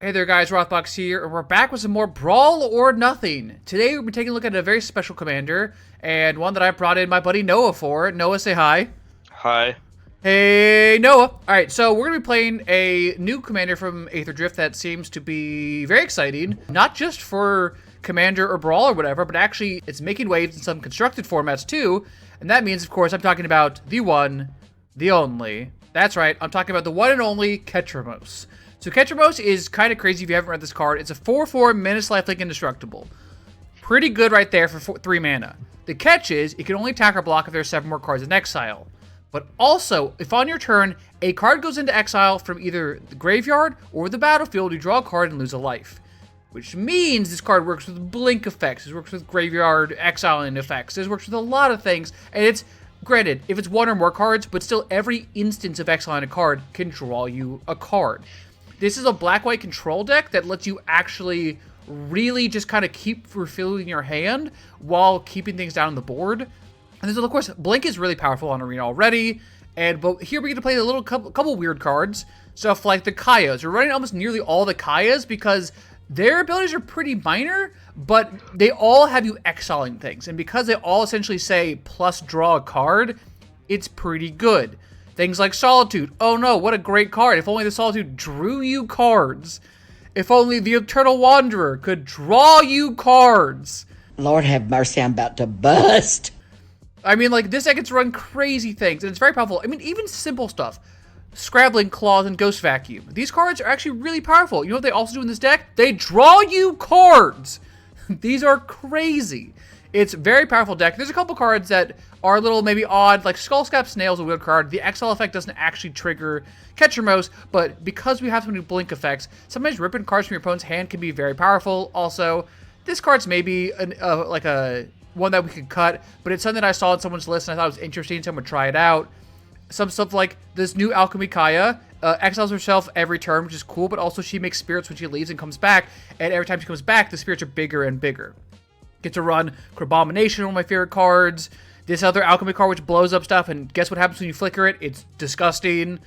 Hey there guys, Rothbox here, and we're back with some more Brawl or Nothing. Today we'll be taking a look at a very special commander, and one that I brought in my buddy Noah for. Noah, say hi. Hi. Hey, Noah. Alright, so we're going to be playing a new commander from Aether Drift that seems to be very exciting. Not just for commander or brawl or whatever, but actually it's making waves in some constructed formats too. And that means, of course, I'm talking about the one, the only. That's right, I'm talking about the one and only Ketramose. So Ketramose is kind of crazy if you haven't read this card. It's a 4/4 menace lifelink indestructible. Pretty good right there for 3 mana. The catch is, it can only attack or block if there are 7 more cards in exile. But also, if on your turn, a card goes into exile from either the graveyard or the battlefield, you draw a card and lose a life. Which means this card works with blink effects, this works with graveyard exiling effects, this works with a lot of things, and it's, granted, if it's 1 or more cards, but still every instance of exiling a card can draw you a card. This is a black-white control deck that lets you actually really just kind of keep refilling your hand while keeping things down on the board. And then, of course, Blink is really powerful on Arena already. But here we get to play a little couple weird cards. Stuff like the Kayas. We're running almost nearly all the Kayas because their abilities are pretty minor, but they all have you exiling things. And because they all essentially say plus draw a card, it's pretty good. Things like Solitude. Oh no, what a great card. If only the Solitude drew you cards. If only the Eternal Wanderer could draw you cards. Lord have mercy, I'm about to bust. I mean, like, this deck gets to run crazy things, and it's very powerful. I mean, even simple stuff. Scrabbling Claws and Ghost Vacuum. These cards are actually really powerful. You know what they also do in this deck? They draw you cards. These are crazy. It's a very powerful deck. There's a couple cards that are a little maybe odd, like Skullscap Snail's a weird card. The exile effect doesn't actually trigger Ketramose, but because we have so many blink effects, sometimes ripping cards from your opponent's hand can be very powerful. Also, this card's maybe like a one that we could cut, but it's something that I saw on someone's list and I thought it was interesting, so I'm gonna try it out. Some stuff like this new Alchemy Kaya exiles herself every turn, which is cool, but also she makes spirits when she leaves and comes back, and every time she comes back, the spirits are bigger and bigger. Get to run Crabomination, one of my favorite cards. This other Alchemy card which blows up stuff, and guess what happens when you flicker it? It's disgusting.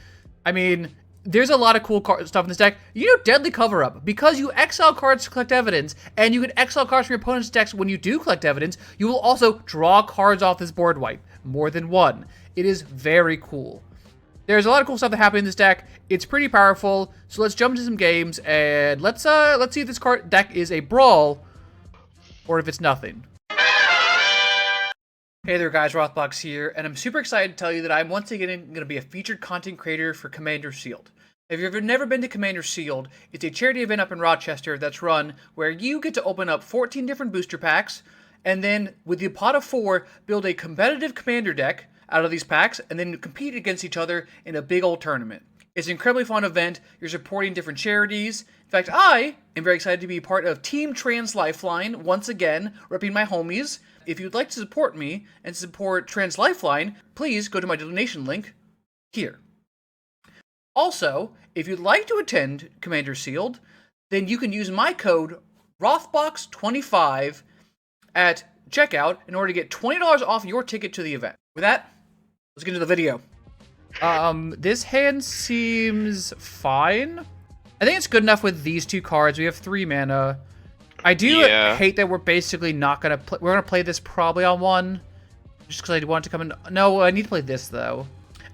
I mean, there's a lot of cool stuff in this deck. You know, Deadly Cover-Up. Because you exile cards to collect evidence, and you can exile cards from your opponent's decks when you do collect evidence, you will also draw cards off this board wipe. More than one. It is very cool. There's a lot of cool stuff that happens in this deck. It's pretty powerful. So let's jump into some games, and let's see if this deck is a brawl, or if it's nothing. Hey there guys, Rothbox here, and I'm super excited to tell you that I'm once again going to be a featured content creator for Commander Sealed. If you've never been to Commander Sealed, it's a charity event up in Rochester that's run where you get to open up 14 different booster packs, and then with the pot of 4, build a competitive commander deck out of these packs, and then compete against each other in a big old tournament. It's an incredibly fun event. You're supporting different charities. In fact, I am very excited to be part of Team Trans Lifeline, once again, repping my homies. If you'd like to support me and support Trans Lifeline, please go to my donation link here. Also, if you'd like to attend Commander Sealed, then you can use my code ROTHBOX25 at checkout in order to get $20 off your ticket to the event. With that, let's get into the video. This hand seems fine. I think it's good enough with these 2 cards. We have 3 mana. I do hate that we're basically not gonna play. We're gonna play this probably on 1, just because I want to come in. No, I need to play this though.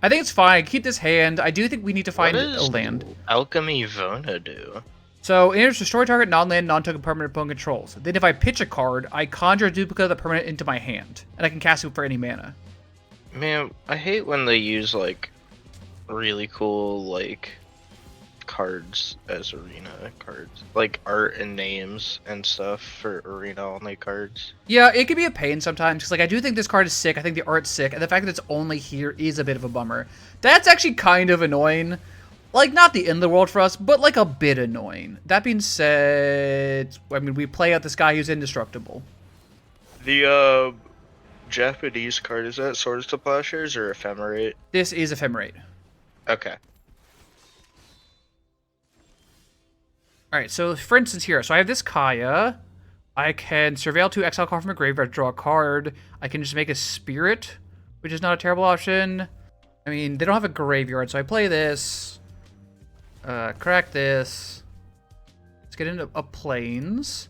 I think it's fine. Keep this hand. I do think we need to find a land. Alchemy Vona do? So, enters destroy target non-land, non-token permanent opponent controls. Then if I pitch a card, I conjure a duplicate of the permanent into my hand, and I can cast it for any mana. Man, I hate when they use like really cool like cards as arena cards, like art and names and stuff for arena only cards. Yeah, it can be a pain sometimes, because like I do think this card is sick. I think the art's sick, and the fact that it's only here is a bit of a bummer. That's actually kind of annoying. Like, not the end of the world for us, but like a bit annoying. That being said, I mean, we play out this guy who's indestructible. The Japanese card, is that Swords to Plowshares or Ephemerate? This is Ephemerate. Okay. Alright, so for instance here, so I have this Kaya. I can Surveil 2, exile card from a graveyard, draw a card. I can just make a Spirit, which is not a terrible option. I mean, they don't have a graveyard, so I play this. Crack this. get into a plains.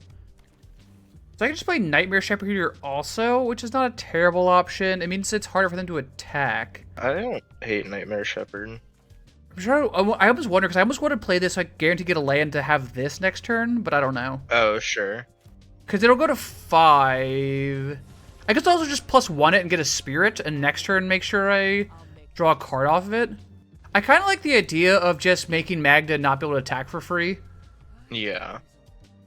So I can just play Nightmare Shepherd here also, which is not a terrible option. It means it's harder for them to attack. I don't hate Nightmare Shepherd. I'm sure. I almost wonder, because I almost want to play this so I guarantee get a land to have this next turn, but I don't know. Oh, sure. Because it'll go to 5. I guess I'll also just +1 it and get a spirit, and next turn make sure I draw a card off of it. I kind of like the idea of just making Magda not be able to attack for free. Yeah.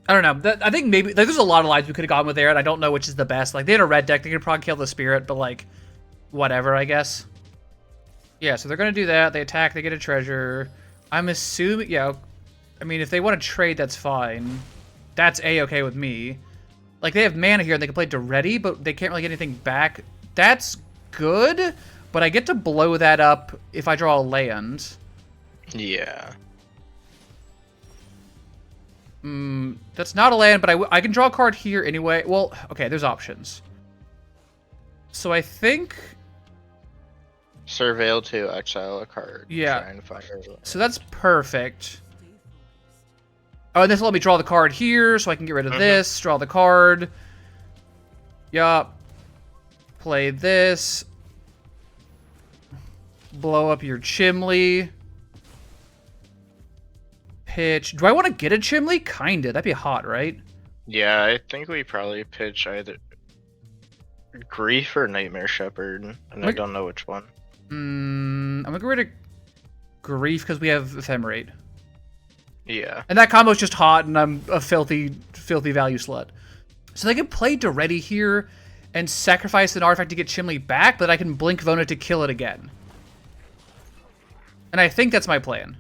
I don't know. I think maybe like, there's a lot of lines we could have gone with there, and I don't know which is the best. Like, they had a red deck, they could probably kill the spirit, but like, whatever, I guess. Yeah, so they're gonna do that. They attack, they get a treasure. I'm assuming, yeah. I mean, if they want to trade, that's fine. That's A-okay with me. Like, they have mana here, and they can play Duretti, but they can't really get anything back. That's good, but I get to blow that up if I draw a land. Yeah. That's not a land, but I can draw a card here anyway. Well, okay, there's options. So I think... Surveil to exile a card. Yeah. Try and find her. So that's perfect. Oh, and this will let me draw the card here, so I can get rid of this, draw the card. Yup. Play this. Blow up your Chimley. Pitch. Do I want to get a Chimley? Kinda. That'd be hot, right? Yeah, I think we probably pitch either Grief or Nightmare Shepherd, and I don't know which one. I'm gonna get rid of Grief because we have Ephemerate. Yeah. And that combo's just hot, and I'm a filthy value slut. So they can play Duretti here and sacrifice an artifact to get Chimley back, but I can blink Vona to kill it again. And I think that's my plan.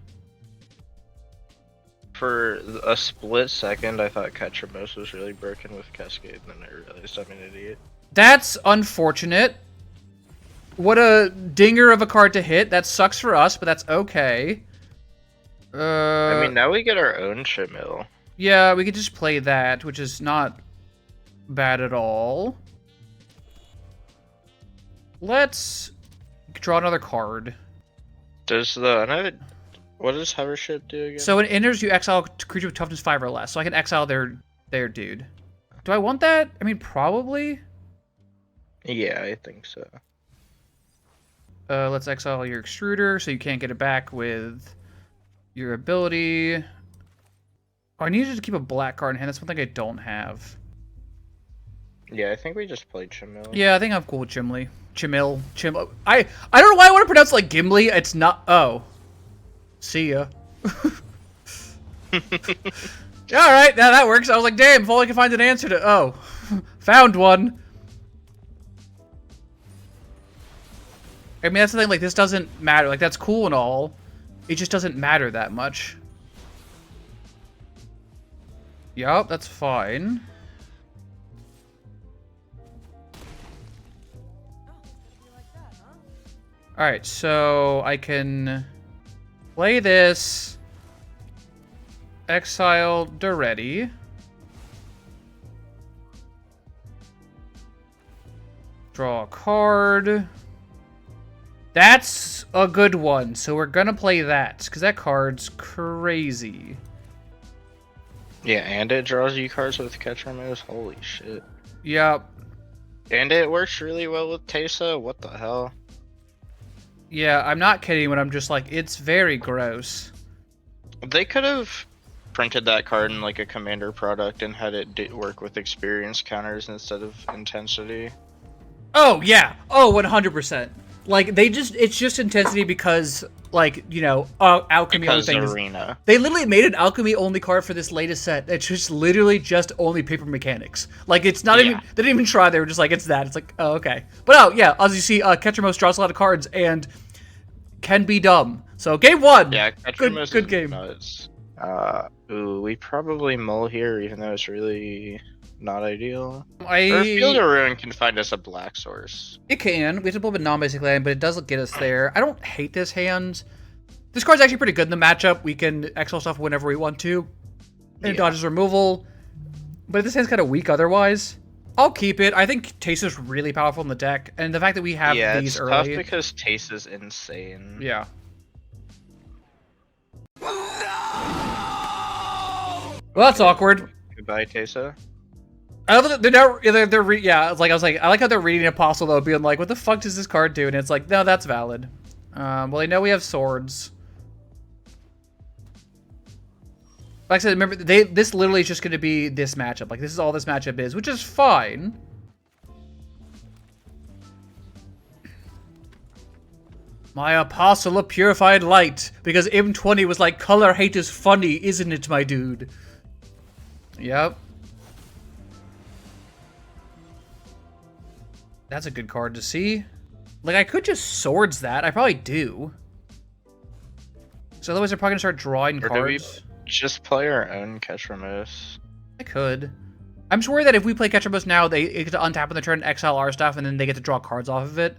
For a split second, I thought Ketramose was really broken with Cascade, and then I realized I'm an idiot. That's unfortunate. What a dinger of a card to hit. That sucks for us, but that's okay. I mean, now we get our own Chimil. Yeah, we could just play that, which is not bad at all. Let's draw another card. Does the what does Hovership do again? So when it enters, you exile a creature with toughness 5 or less. So I can exile their dude. Do I want that? I mean, probably. Yeah, I think so. Let's exile your extruder, so you can't get it back with your ability. Oh, I need you to keep a black card in hand. That's one thing I don't have. Yeah, I think we just played Chimil. Yeah, I think I'm cool with Chimley. Chimil. I don't know why I want to pronounce it like Gimli. It's not. Oh. See ya. Yeah, alright, now that works. I was like, damn, if only I can find an answer to... Oh. Found one. I mean, that's the thing, like, this doesn't matter. Like, that's cool and all. It just doesn't matter that much. Yup, that's fine. Alright, so I can play this. Exile Duretti. Draw a card. That's a good one, so we're gonna play that, because that card's crazy. Yeah, and it draws you cards with Ketramose. Holy shit. Yep. And it works really well with Teysa. What the hell? Yeah, I'm not kidding when I'm just like, it's very gross. They could have printed that card in like a commander product and had it work with experience counters instead of intensity. Oh, yeah. Oh, 100%. Like, it's just intensity because, like, you know, alchemy Because only thing. arena. They literally made an alchemy only card for this latest set. It's just literally just only paper mechanics. Like, it's not even, they didn't even try. They were just like, it's that. It's like, oh, okay. But oh, yeah, as you see, Ketramose draws a lot of cards and can be dumb. So, game one. Yeah, Ketramose good is game. nuts. Ooh, we probably mull here, even though it's really not ideal. Or Field of Ruin can find us a black source. It can. We have to pull up a non-basic land, but it doesn't get us there. I don't hate this hand. This card's actually pretty good in the matchup. We can exile stuff whenever we want to. And it dodges removal. But this hand's kind of weak otherwise. I'll keep it. I think Taste is really powerful in the deck. And the fact that we have these early... Yeah, it's tough because Taste is insane. Yeah. Well, that's awkward. Goodbye, Tesa. I love that they're not, yeah, it's like, I was like, I like how they're reading Apostle though, being like, what the fuck does this card do? And it's like, no, that's valid. Well, they know we have swords. Like I said, remember, this literally is just going to be this matchup. Like, this is all this matchup is, which is fine. My Apostle of Purified Light. Because M20 was like, color hate is funny, isn't it, my dude? Yep. That's a good card to see. Like, I could just swords that. I probably do. So otherwise, they're probably going to start drawing cards. Just play our own Ketramose. I could. I'm just worried that if we play Ketramose now, they get to untap on the turn, exile our stuff, and then they get to draw cards off of it.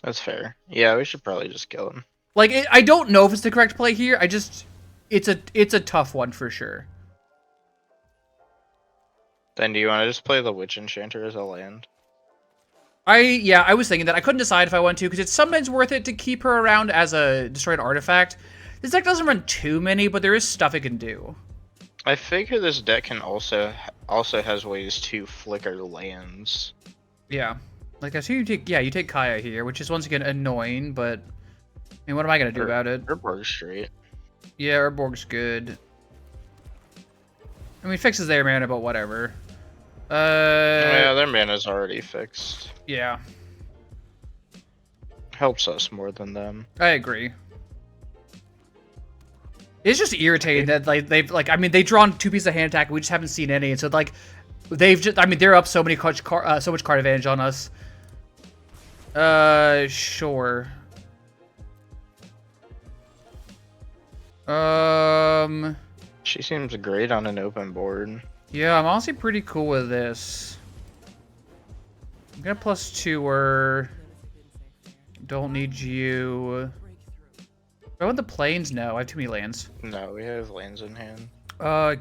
That's fair. Yeah, we should probably just kill him. Like, I don't know if it's the correct play here. It's a tough one for sure. Then do you want to just play the Witch Enchanter as a land? Yeah, I was thinking that. I couldn't decide if I want to, because it's sometimes worth it to keep her around as a destroyed artifact. This deck doesn't run too many, but there is stuff it can do. I figure this deck can also has ways to flicker lands. Yeah. Like, I see you take Kaya here, which is once again annoying, but I mean, what am I gonna do about it? Urborg's straight. Yeah, Urborg's good. I mean, fixes their mana, but whatever. Yeah, their mana's already fixed. Yeah. Helps us more than them. I agree. It's just irritating that they've drawn 2 pieces of hand attack and we just haven't seen any, and so like they're up so much card advantage on us. Sure. She seems great on an open board. Yeah, I'm honestly pretty cool with this. I'm gonna +2 her. Don't need you. Do I want the plains? No, I have too many lands. No, we have lands in hand.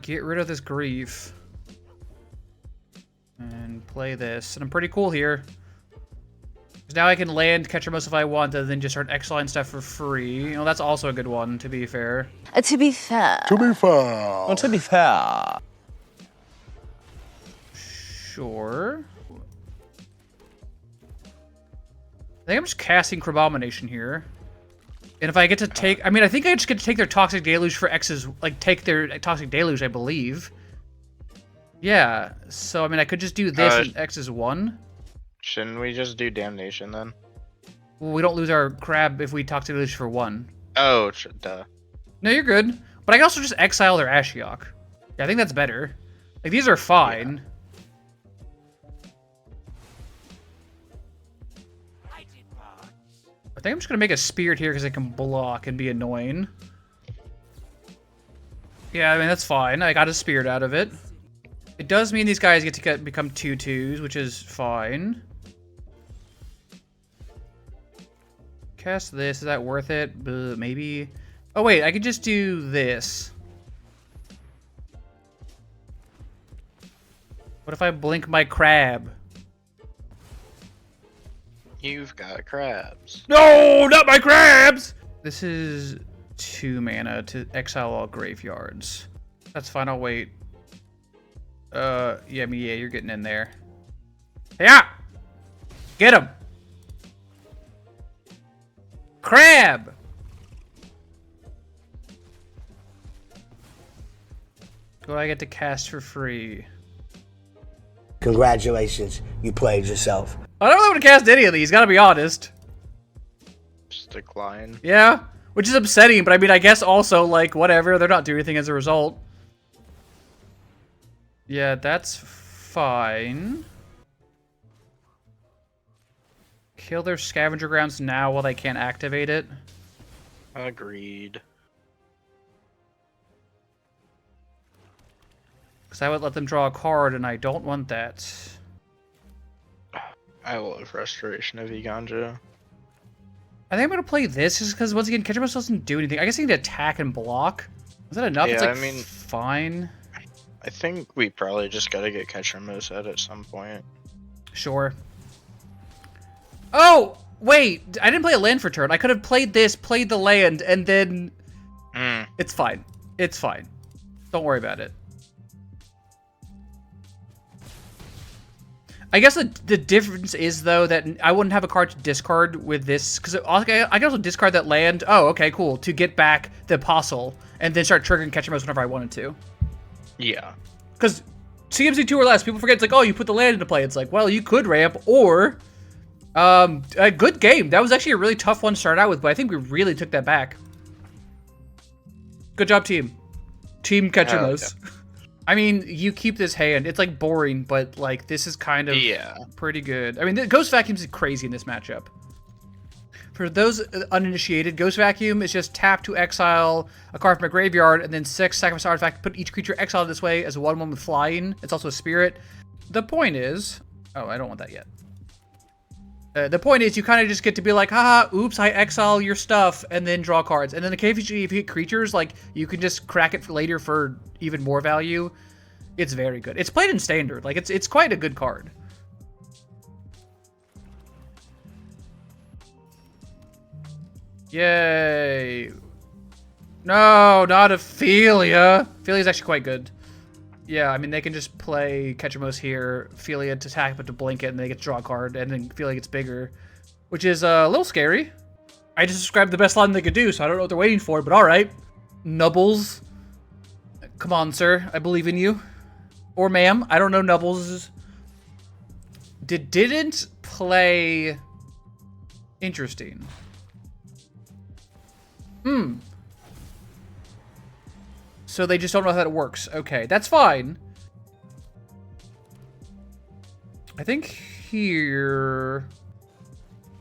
Get rid of this grief. And play this. And I'm pretty cool here. Because now I can land Ketramose if I want, and then just start exiling stuff for free. You know, that's also a good one, to be fair. To be fair. To be fair. Well, to be fair. Sure. I think I'm just casting Crabomination here. And if I get to take... I mean, I think I just get to take their Toxic Deluge for X's... Like, take their Toxic Deluge, I believe. Yeah. So, I mean, I could just do this and X is 1. Shouldn't we just do Damnation then? Well, we don't lose our crab if we Toxic Deluge for 1. Oh, duh. No, you're good. But I can also just exile their Ashiok. Yeah, I think that's better. Like, these are fine. Yeah. I think I'm just going to make a Spirit here because it can block and be annoying. Yeah, I mean, that's fine. I got a Spirit out of it. It does mean these guys get to become 2/2s, which is fine. Cast this. Is that worth it? Maybe. Oh, wait. I could just do this. What if I blink my crab? You've got crabs. No, not my crabs! This is 2 mana to exile all graveyards. That's fine, I'll wait. Yeah, you're getting in there. Yeah! Get him! Crab! What do I get to cast for free? Congratulations, you played yourself. I don't really want to cast any of these, gotta be honest. Just decline. Yeah, which is upsetting, but I mean, I guess also, like, whatever. They're not doing anything as a result. Yeah, that's fine. Kill their scavenger grounds now while they can't activate it. Agreed. Because I would let them draw a card, and I don't want that. I love Restoration of Eganja. I think I'm going to play this just because, once again, Ketramose doesn't do anything. I guess I need to attack and block. Is that enough? Yeah, it's like, I mean, fine. I think we probably just gotta get Ketramose out at some point. Sure. Oh! Wait! I didn't play a land for turn. I could have played this, played the land, and then... It's fine. It's fine. Don't worry about it. I guess the difference is, though, that I wouldn't have a card to discard with this, because I can also discard that land, oh, okay, cool, to get back the Apostle, and then start triggering Ketramose whenever I wanted to. Yeah. Because CMC 2 or less, people forget, it's like, oh, you put the land into play. It's like, well, you could ramp, or a good game. That was actually a really tough one to start out with, but I think we really took that back. Good job, team. Team Ketramose. Yeah. I mean, you keep this hand. It's, like, boring, but, like, this is kind of pretty good. I mean, the Ghost Vacuum's crazy in this matchup. For those uninitiated, Ghost Vacuum is just tap to exile a card from a graveyard, and then 6 sacrifice artifact, put each creature exiled this way as a 1/1 with flying. It's also a spirit. The point is... Oh, I don't want that yet. The point is, you kind of just get to be like, haha, oops, I exile your stuff, and then draw cards. And then occasionally, if you get creatures, like, you can just crack it for later for even more value. It's very good. It's played in Standard. Like, it's quite a good card. Yay. No, not Ophelia. Ophelia's actually quite good. Yeah, I mean, they can just play Ketramose here, Ophelia to attack, but to blink it, and they get to draw a card, and then Ophelia gets bigger, which is a little scary. I just described the best line they could do, so I don't know what they're waiting for, but alright. Nubbles. Come on, sir. I believe in you. Or ma'am. I don't know Nubbles. Didn't play... Interesting. So they just don't know how that works. Okay, that's fine. I think here...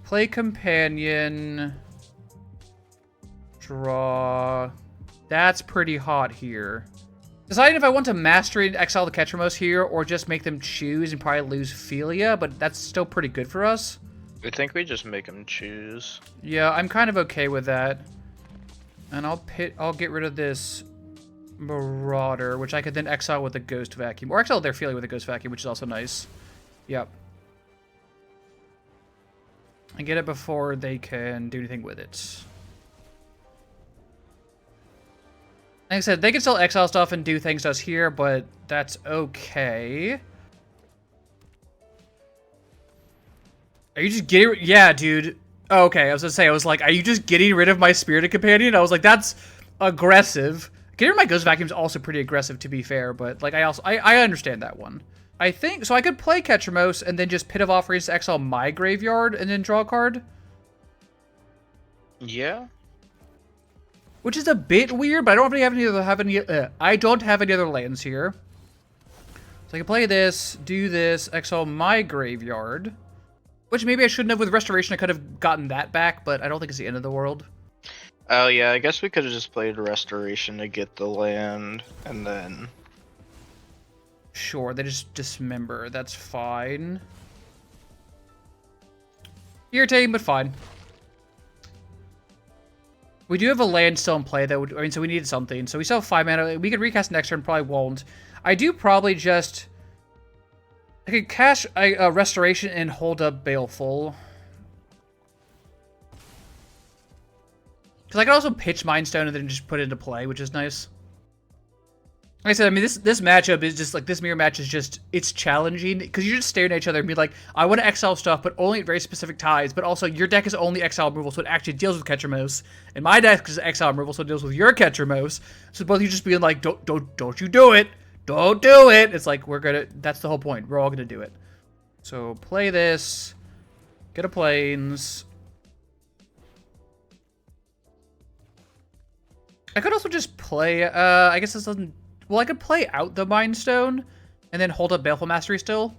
Play companion... Draw... That's pretty hot here. Deciding if I want to mastery and exile the Ketramose here, or just make them choose and probably lose Ophelia, but that's still pretty good for us. I think we just make them choose. Yeah, I'm kind of okay with that. And I'll get rid of this Marauder, which I could then exile with a Ghost Vacuum. Or exile their Ophelia with a Ghost Vacuum, which is also nice. Yep. And get it before they can do anything with it. Like I said, they can still exile stuff and do things to us here, but that's okay. Are you just getting... Yeah, dude. Oh, okay, I was gonna say, I was like, are you just getting rid of my Spirited Companion? I was like, that's aggressive. Getting rid of my Ghost Vacuum is also pretty aggressive, to be fair, but, like, I understand that one. I think... So I could play Ketramose and then just Pit of Offerings to exile my graveyard and then draw a card? Yeah. Which is a bit weird, but I don't really have any other lands here. So I can play this, do this, exile my graveyard. Which maybe I shouldn't have with Restoration. I could have gotten that back, but I don't think it's the end of the world. Oh yeah, I guess we could have just played Restoration to get the land, and then... Sure, they just dismember. That's fine. Irritating, but fine. We do have a land still in play, though. I mean, so we needed something. So we still have 5 mana. We could recast next turn, probably won't. I do probably just... I could cash a Restoration and hold up Baleful. Because I could also pitch Mind Stone and then just put it into play, which is nice. Like I said, I mean, this matchup is just, like, this mirror match is just, it's challenging. Because you're just staring at each other and be like, I want to exile stuff, but only at very specific ties. But also, your deck is only exile removal, so it actually deals with Ketramose. And my deck is exile removal, so it deals with your Ketramose. So both of you just being like, don't you do it. Don't do it! It's like, we're gonna... That's the whole point. We're all gonna do it. So, play this. Get a Plains. I could also just play... I guess this doesn't... Well, I could play out the Mind Stone, and then hold up Baleful Mastery still.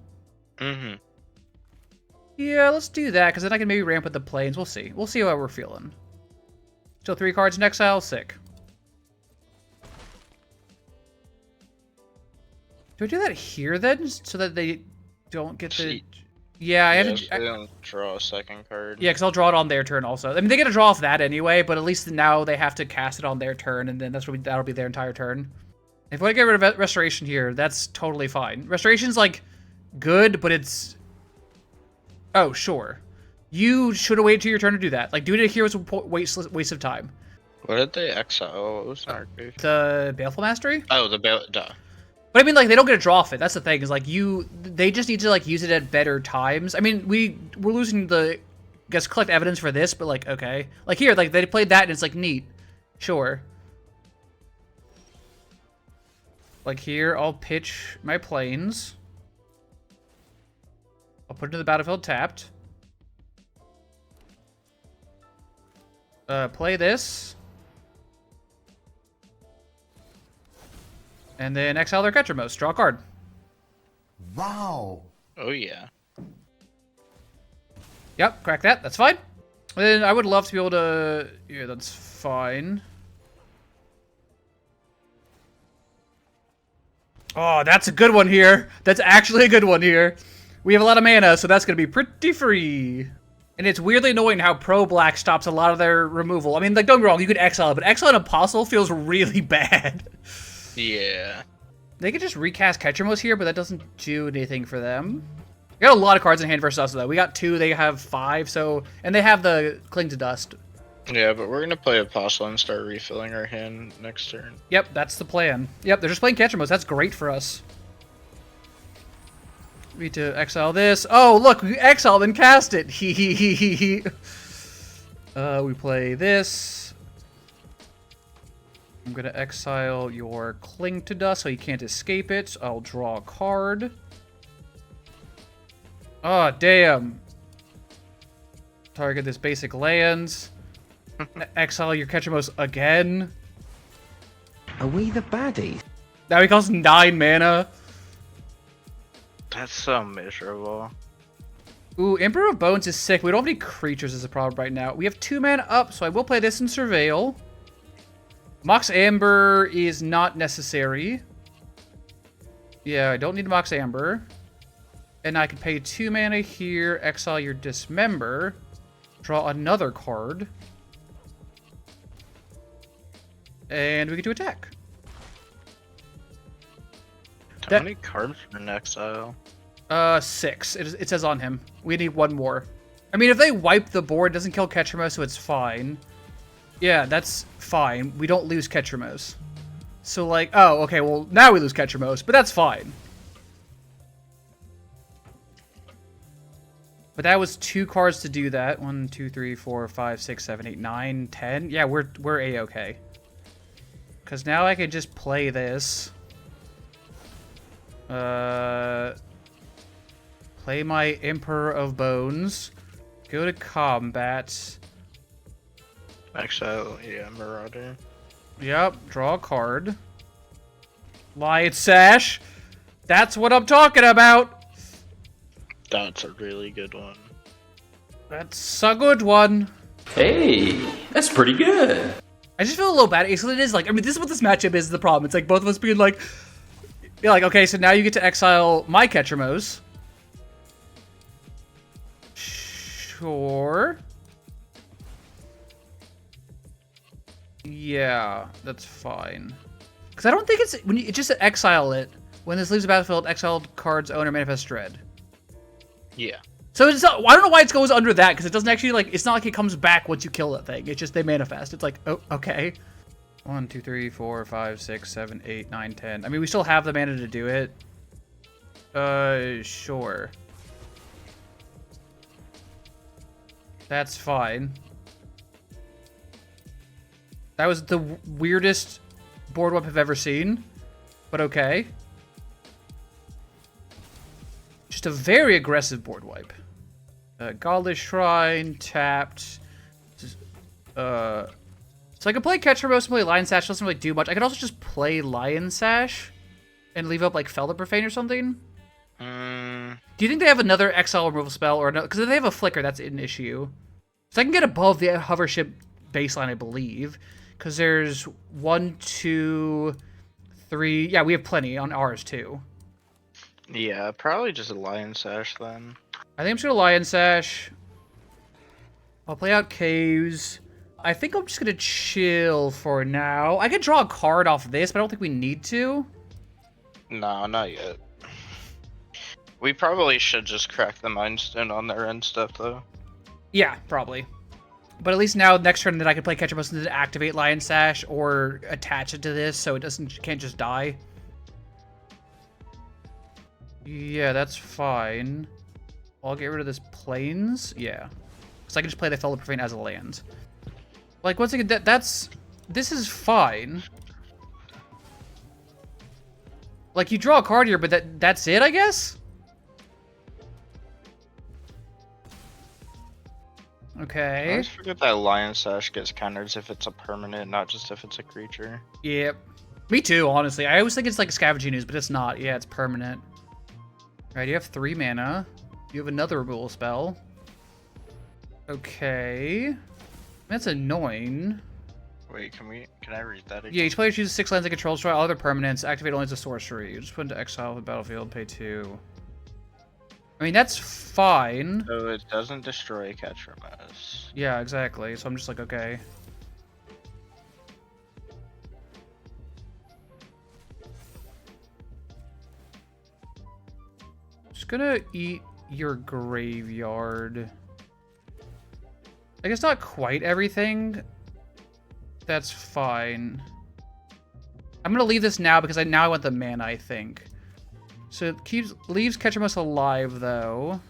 Mm-hmm. Yeah, let's do that, because then I can maybe ramp with the Plains. We'll see. We'll see how we're feeling. Still 3 cards in exile. Sick. Do I do that here then, so that they don't get the... Yeah, I have to... So they don't draw a second card. Yeah, because I'll draw it on their turn also. I mean, they get to draw off that anyway, but at least now they have to cast it on their turn, and then that'll be their entire turn. If I get rid of Restoration here, that's totally fine. Restoration's, like, good, but it's... Oh, sure. You should have waited till your turn to do that. Like, doing it here was a waste of time. What did they exile? What was that? The Baleful Mastery? Oh, the Duh. But I mean, like, they don't get a draw off it. That's the thing, is like they just need to like use it at better times. I mean, we're losing the, I guess, collect evidence for this, but like, okay. Like here, like they played that and it's like neat. Sure. Like here, I'll pitch my planes. I'll put it into the battlefield tapped. Play this. And then exile their Ketramose. Draw a card. Wow. Oh yeah. Yep, crack that. That's fine. And then I would love to be able to... Yeah, that's fine. Oh, that's a good one here. That's actually a good one here. We have a lot of mana, so that's going to be pretty free. And it's weirdly annoying how pro-black stops a lot of their removal. I mean, like, don't get me wrong, you could exile it, but exiling Apostle feels really bad. Yeah. They could just recast Ketramose here, but that doesn't do anything for them. We got a lot of cards in hand versus us, though. We got 2, they have 5, so... And they have the Cling to Dust. Yeah, but we're gonna play Apostle and start refilling our hand next turn. Yep, that's the plan. Yep, they're just playing Ketramose. That's great for us. We need to exile this. Oh, look, we exiled and cast it. Hee hee hee hee hee. We play this. I'm gonna exile your Cling to Dust so you can't escape it. I'll draw a card. Oh, damn. Target this basic lands. Exile your Ketramose again. Are we the baddies? Now he costs 9 mana. That's so miserable. Ooh, Emperor of Bones is sick. We don't have any creatures as a problem right now. We have 2 mana up, so I will play this in Surveil. Mox Amber is not necessary. Yeah, I don't need Mox Amber. And I can pay 2 mana here, exile your Dismember, draw another card. And we get to attack. How many cards are in exile? 6. It says on him. We need 1 more. I mean, if they wipe the board, it doesn't kill Ketramose, so it's fine. Yeah, that's fine. We don't lose Ketramose. So, like, oh, okay, well, now we lose Ketramose, but that's fine. But that was 2 cards to do that. 1, 2, 3, 4, 5, 6, 7, 8, 9, 10. Yeah, we're A-okay. Because now I can just play this. Play my Emperor of Bones. Go to combat. Exile, yeah, Marauder. Yep, draw a card. Lion Sash. That's what I'm talking about. That's a really good one. That's a good one. Hey, that's pretty good. I just feel a little bad. It is like, I mean, this is what this matchup is the problem. It's like both of us being like, you're like, okay, so now you get to exile my Ketramose. Sure. Yeah, that's fine. Because I don't think it's, when you just exile it, when this leaves the battlefield, exiled card's owner manifest dread. Yeah. So it's not, I don't know why it goes under that, because it doesn't actually, like, it's not like it comes back once you kill that thing. It's just they manifest. It's like, oh, okay. 1, 2, 3, 4, 5, 6, 7, 8, 9, 10. I mean, we still have the mana to do it. Sure. That's fine. That was the weirdest board wipe I've ever seen, but okay. Just a very aggressive board wipe. Godless Shrine, tapped. So I can play Ketramose and play Lion Sash, doesn't really do much. I could also just play Lion Sash and leave up like Felder Profane or something. Do you think they have another exile removal spell or no? Because if they have a flicker, that's an issue. So I can get above the hover ship baseline, I believe. Because there's 1, 2, 3. Yeah, we have plenty on ours too. Yeah, probably just a Lion Sash then. I think I'm just gonna Lion Sash. I'll play out Caves. I think I'm just gonna chill for now. I could draw a card off this, but I don't think we need to. No, not yet. We probably should just crack the Mind Stone on their end stuff though. Yeah, probably. But at least now, next turn, that I can play Ketramose and activate Lion Sash or attach it to this so it can't just die. Yeah, that's fine. I'll get rid of this plains. Yeah. Because I can just play the Fellow Profane as a land. Like, once again, this is fine. Like, you draw a card here, but that's it, I guess? I Okay. always forget that Lion Sash gets countered if it's a permanent, not just if it's a creature. Yep. Me too, honestly. I always think it's like a Scavenging Ooze, but it's not. Yeah, it's permanent. Alright, you have 3 mana. You have another removal spell. Okay. That's annoying. Wait, can I read that again? Yeah, each player chooses 6 lands and controls, destroy all other permanents, activate only as a sorcery. You just put into exile the battlefield, pay 2. I mean, that's fine. So it doesn't destroy Ketramose. Yeah, exactly. So I'm just like, okay. Just gonna eat your graveyard. I guess not quite everything. That's fine. I'm gonna leave this now because now I want the mana, I think. So it leaves Ketramose alive though.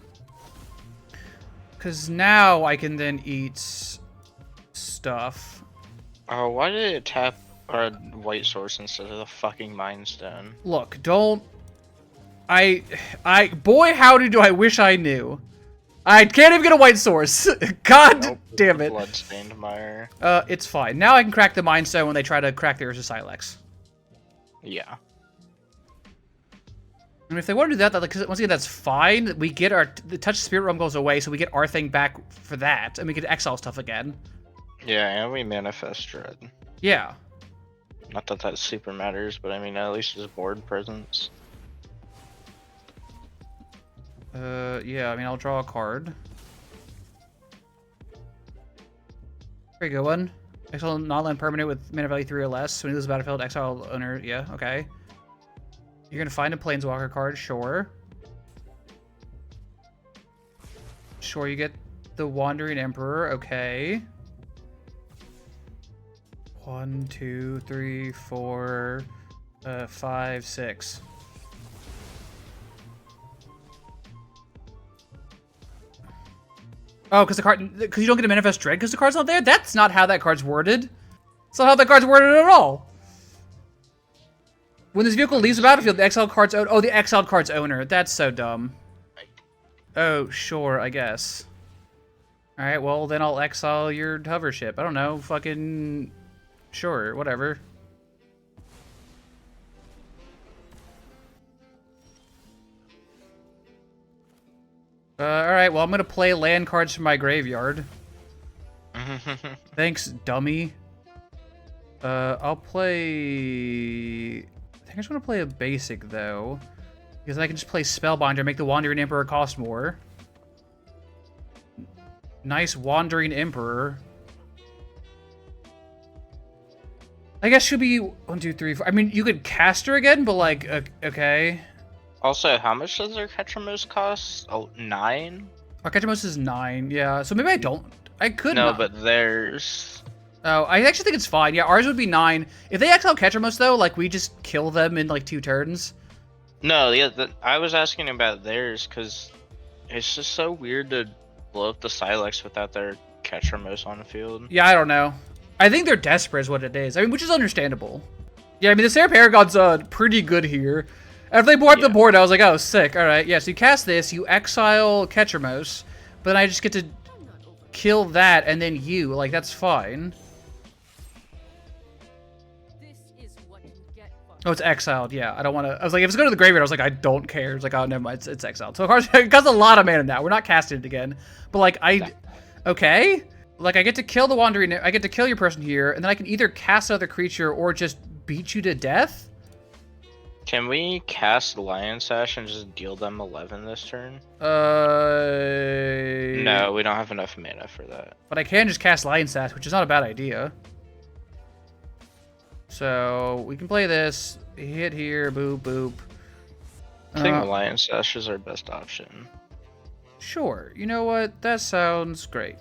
Because now I can then eat stuff. Oh, why did it tap a white source instead of the fucking Mind Stone? Look, don't... boy, howdy do I wish I knew. I can't even get a white source. God Nope, damn it. Bloodstained Mire. It's fine. Now I can crack the Mind Stone when they try to crack the Urza Silex. Yeah. I mean, if they want to do that, because once again, that's fine. We get the Touch Spirit Realm goes away, so we get our thing back for that, and we can exile stuff again. Yeah, and we manifest Dread. Yeah. Not that that super matters, but I mean, at least it's board presence. Yeah, I mean, I'll draw a card. Very good one. Exile non-land permanent with mana value 3 or less. When you lose the battlefield, exile owner. Yeah, okay. You're gonna find a Planeswalker card, sure. Sure, you get the Wandering Emperor, okay. 1, 2, 3, 4, 5, 6. Oh, because you don't get a Manifest Dread because the card's not there? That's not how that card's worded. That's not how that card's worded at all. When this vehicle leaves the battlefield, the exiled card's owner. Oh, the exiled card's owner. That's so dumb. Oh, sure, I guess. Alright, well, then I'll exile your hover ship. I don't know, fucking... Sure, whatever. Alright, well, I'm gonna play land cards from my graveyard. Thanks, dummy. I'll play... I think I just want to play a basic, though. Because then I can just play Spellbinder and make the Wandering Emperor cost more. Nice Wandering Emperor. I guess should be 1, 2, 3, 4. I mean, you could cast her again, but like, okay. Also, how much does their Ketramose cost? Oh, 9? Our Ketramose is 9, yeah. So maybe I don't. I could No, not. but theirs... Oh, I actually think it's fine. Yeah, ours would be 9. If they exile Ketramose, though, like, we just kill them in, like, 2 turns. No, yeah, I was asking about theirs, because it's just so weird to blow up the Silex without their Ketramose on the field. Yeah, I don't know. I think they're desperate is what it is. I mean, which is understandable. Yeah, I mean, the Sarah Paragon's pretty good here. After they brought up the board, I was like, oh, sick. All right, yeah, so you cast this, you exile Ketramose, but then I just get to kill that, and then you. Like, that's fine. Oh, it's exiled. Yeah, I don't want to. I was like, if it's going to the graveyard, I was like, I don't care. It's like, oh, never mind. It's exiled. So, of course, it costs a lot of mana now. We're not casting it again. But, like, okay. Like, I get to kill the Wandering... I get to kill your person here, and then I can either cast another creature or just beat you to death? Can we cast Lion Sash and just deal them 11 this turn? No, we don't have enough mana for that. But I can just cast Lion Sash, which is not a bad idea. So, we can play this. Hit here, boop, boop. I think Lion Sash is our best option. Sure. You know what? That sounds great.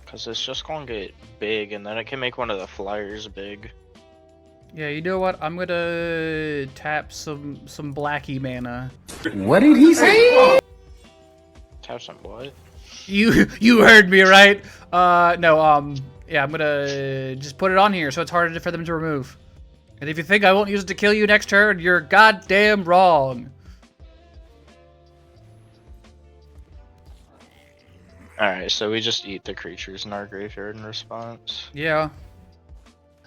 Because it's just going to get big, and then it can make one of the flyers big. Yeah, you know what? I'm gonna tap some blackie mana. What did he say? Tap some what? You heard me right. No, yeah, I'm gonna just put it on here so it's harder for them to remove. And if you think I won't use it to kill you next turn, you're goddamn wrong. Alright, so we just eat the creatures in our graveyard in response. Yeah.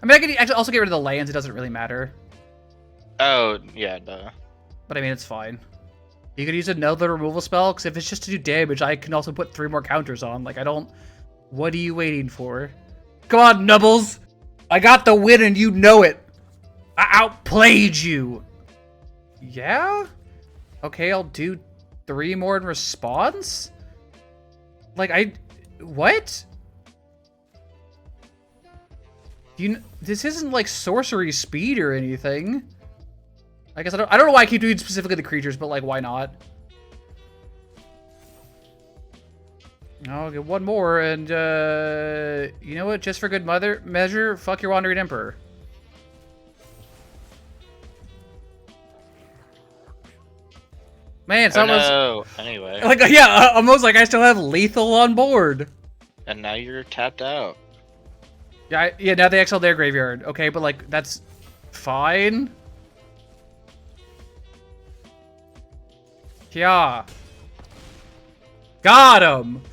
I mean, I could actually also get rid of the lands. It doesn't really matter. Oh, yeah, duh. But I mean, it's fine. You could use another removal spell, because if it's just to do damage, I can also put 3 more counters on. Like, I don't... What are you waiting for? Come on, Nubbles! I got the win and you know it! I outplayed you! Yeah? Okay, I'll do 3 more in response? Like, what? This isn't like sorcery speed or anything. I guess I don't know why I keep doing specifically the creatures, but like, why not? I'll get 1 more, and you know what? Just for good measure, fuck your Wandering Emperor. Man, it's almost... No. Anyway. Like, yeah, almost like I still have lethal on board. And now you're tapped out. Yeah, yeah. Now they exiled their graveyard. Okay, but like that's fine. Yeah. Got him.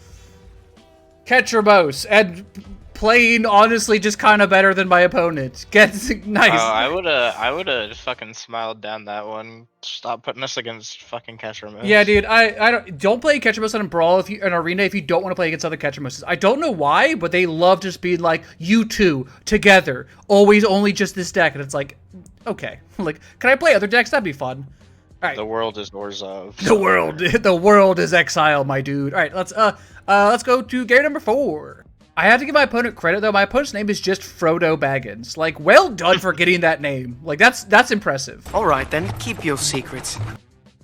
Ketramose and playing honestly just kind of better than my opponent. Gets nice. Oh, I would've fucking smiled down that one. Stop putting us against fucking Ketramose. Yeah, dude, I don't play Ketramose in Brawl if you in Arena if you don't want to play against other Ketramoses. I don't know why, but they love just being like, you two together, always only just this deck, and it's like, okay, like, can I play other decks? That'd be fun. All right. The world is Orzhov. The world is exile, my dude. All right, let's go to game number 4. I have to give my opponent credit though. My opponent's name is just Frodo Baggins. Like, well done for getting that name. Like, that's impressive. All right, then. Keep your secrets.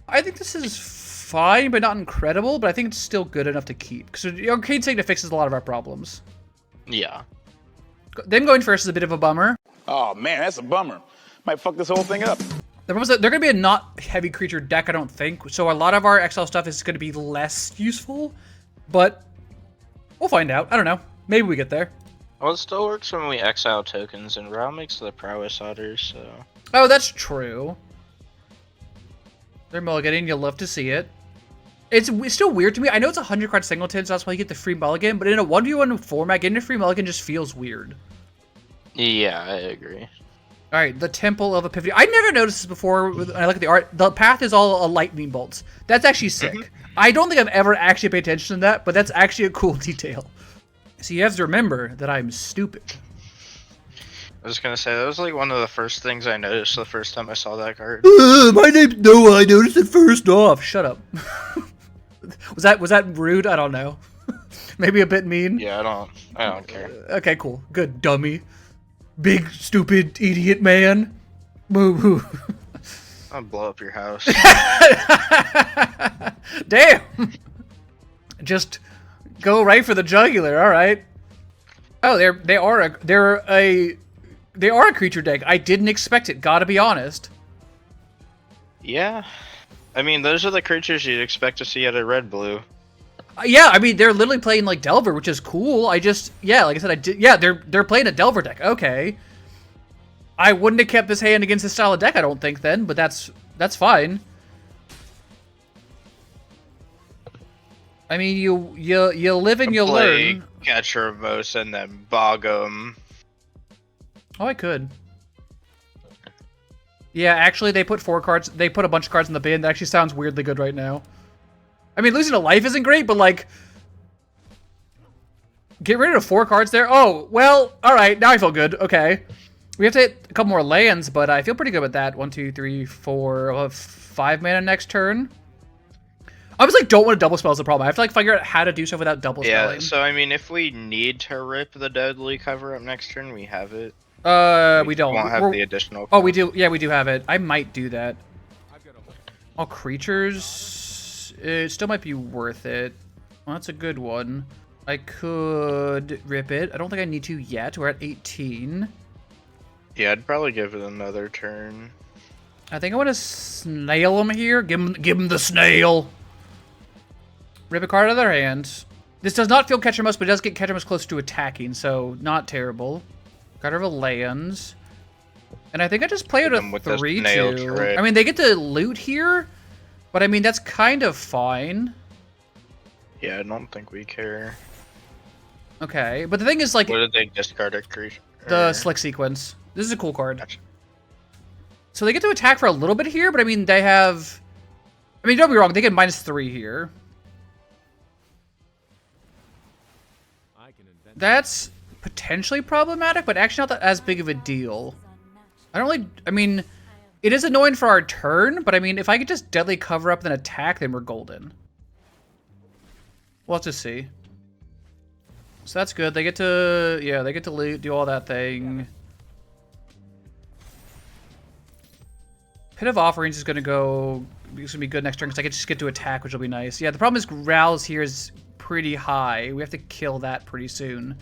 I think this is fine, but not incredible. But I think it's still good enough to keep. Because Arcane Signet fixes a lot of our problems. Yeah. Them going first is a bit of a bummer. Oh man, that's a bummer. Might fuck this whole thing up. The problem is that they're going to be a not heavy creature deck, I don't think. So a lot of our exile stuff is going to be less useful. But we'll find out. I don't know. Maybe we get there. Well, it still works when we exile tokens, and Raw makes the prowess otters, so... Oh, that's true. They're mulliganing. You'll love to see it. It's still weird to me. I know it's 100 card singleton, so that's why you get the free mulligan. But in a 1v1 format, getting a free mulligan just feels weird. Yeah, I agree. All right, the Temple of Epiphany. I never noticed this before. When I look at the art, the path is all lightning bolts. That's actually sick. I don't think I've ever actually paid attention to that, but that's actually a cool detail. So you have to remember that I'm stupid. I was gonna say, that was like one of the first things I noticed the first time I saw that card. My name's Noah. I noticed it first off. Shut up. was that rude? I don't know. Maybe a bit mean. Yeah, I don't care. Okay, cool. Good, dummy. Big, stupid, idiot man. Boo hoo. I'll blow up your house. Damn. Just go right for the jugular. All right. Oh, they are a creature deck. I didn't expect it. Gotta be honest. Yeah. I mean, those are the creatures you'd expect to see at a red-blue. Yeah, I mean, they're literally playing like Delver, which is cool. Like I said, they're playing a Delver deck. Okay. I wouldn't have kept this hand against this style of deck, I don't think, then, but that's fine. I mean, you live and you learn. Ketramose and then bog 'em. Oh, I could. Yeah, actually, they put 4 cards. They put a bunch of cards in the bin. That actually sounds weirdly good right now. I mean, losing a life isn't great, but like, get rid of 4 cards there. Oh, well, all right. Now I feel good. Okay, we have to hit a couple more lands, but I feel pretty good with that. 1, 2, 3, 4. We'll have 5 mana next turn. I was like, don't want to double spell is the problem. I have to like figure out how to do stuff without double spelling. Yeah, so I mean, if we need to rip the Deadly cover up next turn, we have it. We don't. Won't have the additional. Oh, we do. Yeah, we do have it. I might do that. All creatures. It still might be worth it. Well, that's a good one. I could rip it. I don't think I need to yet. We're at 18. Yeah, I'd probably give it another turn. I think I want to snail him here. Give him the snail. Rip a card out of their hand. This does not feel Ketramose, but it does get Ketramose closer to attacking, so not terrible. Card of a lands. And I think I just play it a 3-2. I mean, they get to loot here, but I mean, that's kind of fine. Yeah, I don't think we care. Okay, but the thing is, like... What did they discard a creature? The Slick Sequence. This is a cool card. Gotcha. So they get to attack for a little bit here, but I mean, they have... I mean, don't be wrong, they get -3 here. That's potentially problematic, but actually not that as big of a deal. I don't really... I mean, it is annoying for our turn, but I mean, if I could just deadly cover up and attack, then we're golden. We'll have to see. So that's good. They get to... Yeah, they get to loot, do all that thing. Pit of Offerings is going to go... It's going to be good next turn because I can just get to attack, which will be nice. Yeah, the problem is Growls here is pretty high. We have to kill that pretty soon.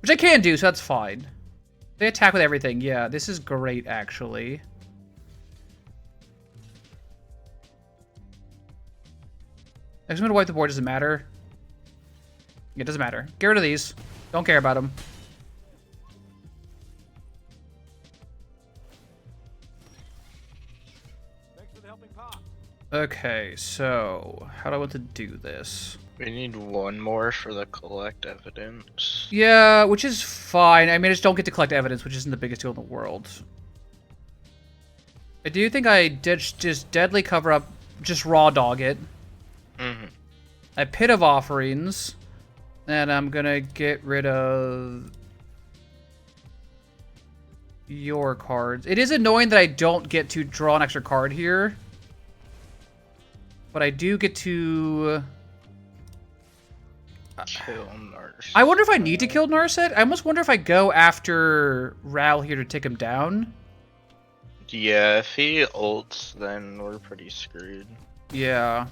Which I can do, so that's fine. They attack with everything. Yeah, this is great, actually. I'm just going to wipe the board. Doesn't matter. It doesn't matter. Get rid of these. Don't care about them. Okay, so how do I want to do this? We need one more for the collect evidence. Yeah, which is fine. I mean, I just don't get to collect evidence, which isn't the biggest deal in the world. I do think I did just deadly cover up, just raw dog it. Mm-hmm. A Pit of Offerings. And I'm gonna get rid of your cards. It is annoying that I don't get to draw an extra card here. But I do get to... Kill Narset. I wonder if I need to kill Narset. I almost wonder if I go after Ral here to take him down. Yeah, if he ults, then we're pretty screwed. Yeah.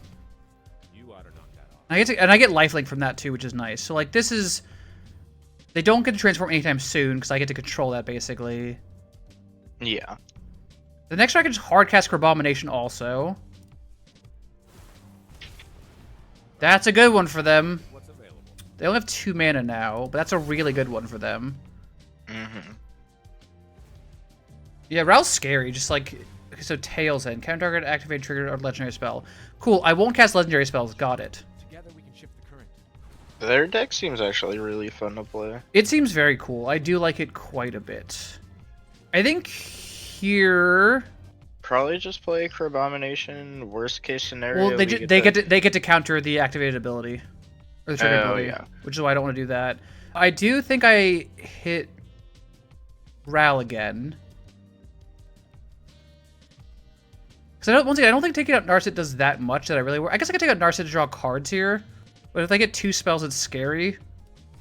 I get lifelink from that too, which is nice. So like this is... They don't get to transform anytime soon because I get to control that basically. Yeah. The next turn I can just hardcast Abomination also. That's a good one for them. They only have 2 mana now, but that's a really good one for them. Mm-hmm. Yeah, Ral's scary. Just like... So Tails End. Counter target, activate, trigger, or legendary spell. Cool, I won't cast legendary spells. Got it. Their deck seems actually really fun to play. It seems very cool. I do like it quite a bit. I think here... Probably just play Abomination. Worst case scenario. Well, they get to counter the activated ability, or the trigger ability, yeah. Which is why I don't want to do that. I do think I hit Ral again. Because once again, I don't think taking out Narset does that much that I really work. I guess I could take out Narset to draw cards here, but if I get 2 spells, it's scary.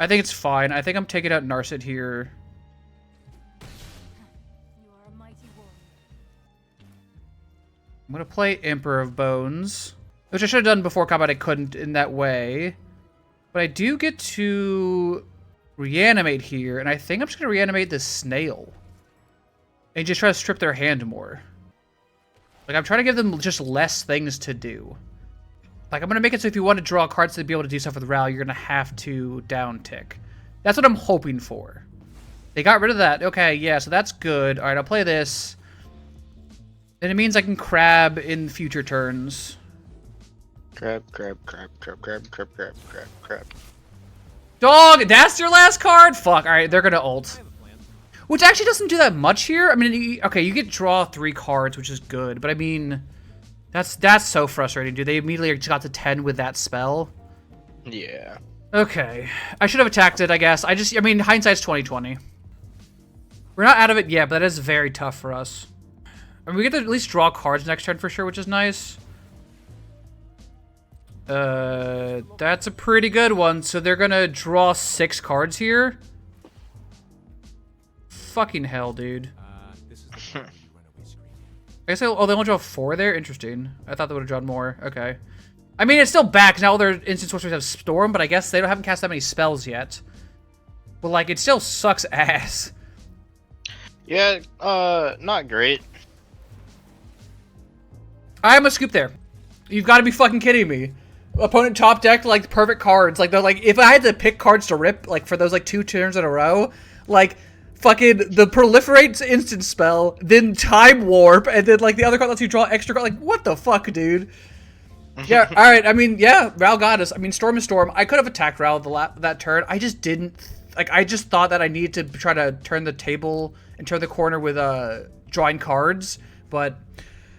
I think it's fine. I think I'm taking out Narset here. I'm going to play Emperor of Bones, which I should have done before combat. I couldn't in that way. But I do get to reanimate here, and I think I'm just going to reanimate this snail. And just try to strip their hand more. Like, I'm trying to give them just less things to do. Like, I'm going to make it so if you want to draw cards to be able to do stuff with Ral, you're going to have to down tick. That's what I'm hoping for. They got rid of that. Okay, yeah, so that's good. All right, I'll play this. And it means I can crab in future turns. Crab. Dog! That's your last card? Fuck, alright, they're gonna ult. Which actually doesn't do that much here. I mean, okay, you get draw 3 cards, which is good. But I mean, that's so frustrating, dude. They immediately got to 10 with that spell. Yeah. Okay. I should have attacked it, I guess. I mean, hindsight's 20/20. We're not out of it yet, but that is very tough for us. I mean, we get to at least draw cards next turn for sure, which is nice. That's a pretty good one. So they're gonna draw 6 cards here. Fucking hell, dude. I guess they only draw 4 there? Interesting. I thought they would have drawn more. Okay. I mean, it's still back. Now all their instant sorcerers have Storm, but I guess they haven't cast that many spells yet. But, like, it still sucks ass. Yeah, not great. I'm a scoop there. You've got to be fucking kidding me. Opponent top decked like perfect cards. Like they're like if I had to pick cards to rip like for those like 2 turns in a row, like fucking the proliferates instant spell, then time warp, and then like the other card lets you draw extra card. Like what the fuck, dude? Yeah, all right. I mean, yeah, Ral got us. I mean, Storm is Storm. I could have attacked Ral that turn. I just didn't. Like I just thought that I needed to try to turn the table and turn the corner with drawing cards, but.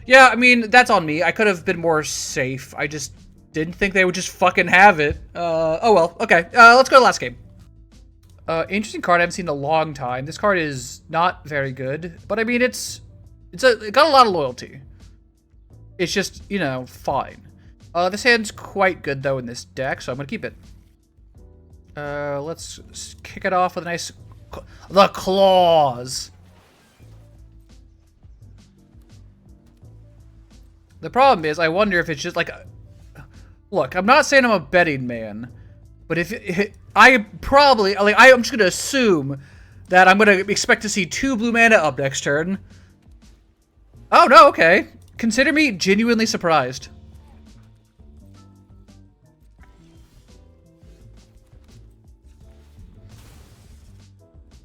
Yeah, I mean, that's on me. I could have been more safe. I just didn't think they would just fucking have it. Oh well, okay. Let's go to the last game. Interesting card I haven't seen in a long time. This card is not very good, but I mean, it got a lot of loyalty. It's just, you know, fine. This hand's quite good, though, in this deck, so I'm gonna keep it. Let's kick it off with a nice... The Claws! The problem is, I wonder if it's just like... Look, I'm not saying I'm a betting man, but I'm just gonna assume that I'm gonna expect to see 2 blue mana up next turn. Oh no, okay. Consider me genuinely surprised.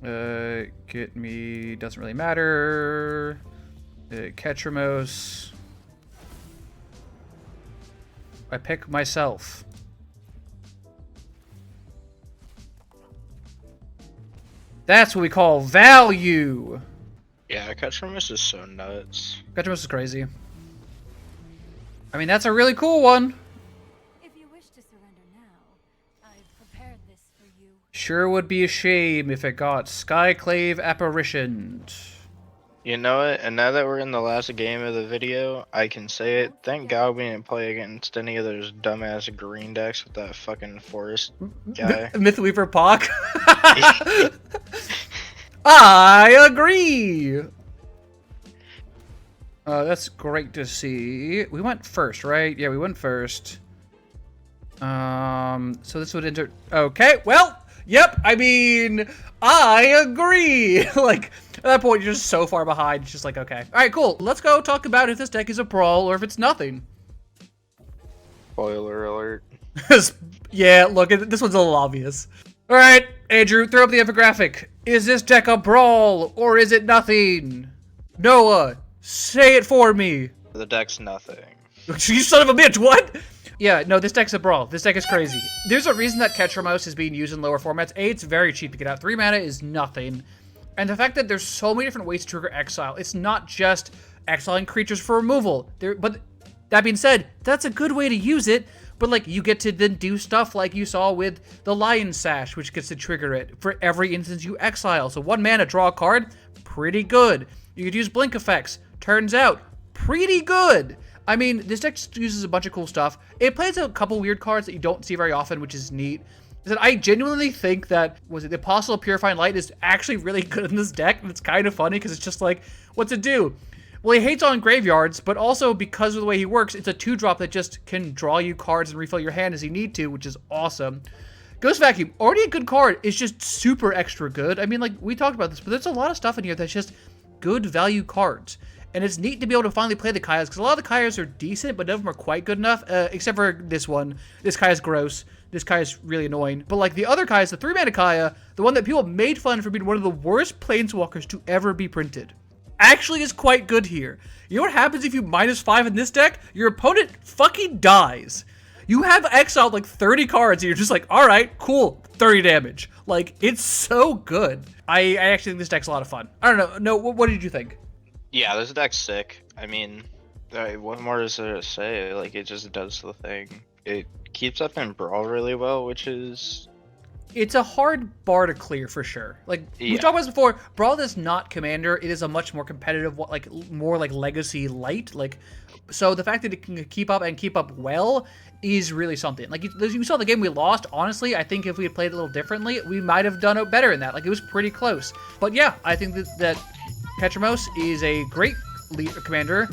Get me, doesn't really matter. Ketramose. I pick myself. That's what we call value. Yeah, Ketramose is so nuts. Ketramose is crazy. I mean, that's a really cool one. If you wish to surrender now, I've prepared this for you. Sure would be a shame if it got Skyclave Apparitioned. You know it, and now that we're in the last game of the video, I can say it. Thank God we didn't play against any of those dumbass green decks with that fucking forest guy. Mythweaver Pock. I agree. That's great to see. We went first, right? Yeah, we went first. So this would enter. Okay, well, yep. I mean, I agree. Like. At that point, you're just so far behind. It's just like, okay. All right, cool. Let's go talk about if this deck is a brawl or if it's nothing. Spoiler alert. Yeah, look, this one's a little obvious. All right, Andrew, throw up the infographic. Is this deck a brawl or is it nothing? Noah, say it for me. The deck's nothing. You son of a bitch, what? Yeah, no, this deck's a brawl. This deck is crazy. There's a reason that Ketramose is being used in lower formats. A, it's very cheap to get out. 3 mana is nothing. And the fact that there's so many different ways to trigger exile, it's not just exiling creatures for removal. But that being said, that's a good way to use it. But like you get to then do stuff like you saw with the Lion Sash, which gets to trigger it for every instance you exile. So 1 mana, draw a card, pretty good. You could use blink effects, turns out, pretty good. I mean, this deck just uses a bunch of cool stuff. It plays a couple weird cards that you don't see very often, which is neat. Is that I genuinely think that, the Apostle of Purifying Light is actually really good in this deck, and it's kind of funny because it's just like, what's it do? Well, he hates on graveyards, but also because of the way he works, it's a 2-drop that just can draw you cards and refill your hand as you need to, which is awesome. Ghost Vacuum, already a good card, it's just super extra good. I mean, like, we talked about this, but there's a lot of stuff in here that's just good value cards. And it's neat to be able to finally play the Kayas, because a lot of the Kayas are decent, but none of them are quite good enough, except for this one. This Kaya's gross. This Kaya's really annoying. But like the other Kayas, the 3-mana Kaya, the one that people made fun for being one of the worst planeswalkers to ever be printed, actually is quite good here. You know what happens if you -5 in this deck? Your opponent fucking dies. You have exiled like 30 cards and you're just like, all right, cool, 30 damage. Like, it's so good. I actually think this deck's a lot of fun. I don't know. No, what did you think? Yeah, this deck's sick. I mean, what more is there to say? Like, it just does the thing. It keeps up in Brawl really well, which is... It's a hard bar to clear for sure. Like, we've talked about this before, Brawl is not Commander. It is a much more competitive, like, more like Legacy light. Like, so the fact that it can keep up and keep up well is really something. Like, you saw the game we lost. Honestly, I think if we had played it a little differently, we might have done it better in that. Like, it was pretty close. But yeah, I think that Ketramose is a great commander.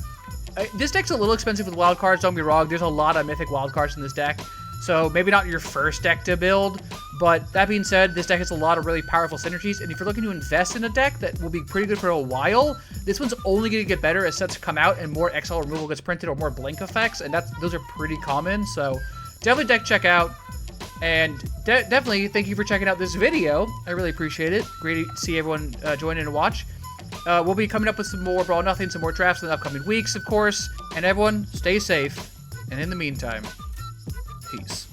This deck's a little expensive with wild cards, don't be wrong. There's a lot of mythic wild cards in this deck. So maybe not your first deck to build, But that being said, this deck has a lot of really powerful synergies, and if you're looking to invest in a deck that will be pretty good for a while, this one's only going to get better as sets come out and more exile removal gets printed or more blink effects, and those are pretty common, so definitely deck check out. And definitely thank you for checking out this video. I really appreciate it. Great to see everyone join in and watch. We'll be coming up with some more Brawl Nothing, some more drafts in the upcoming weeks, of course. And everyone, stay safe. And in the meantime, peace.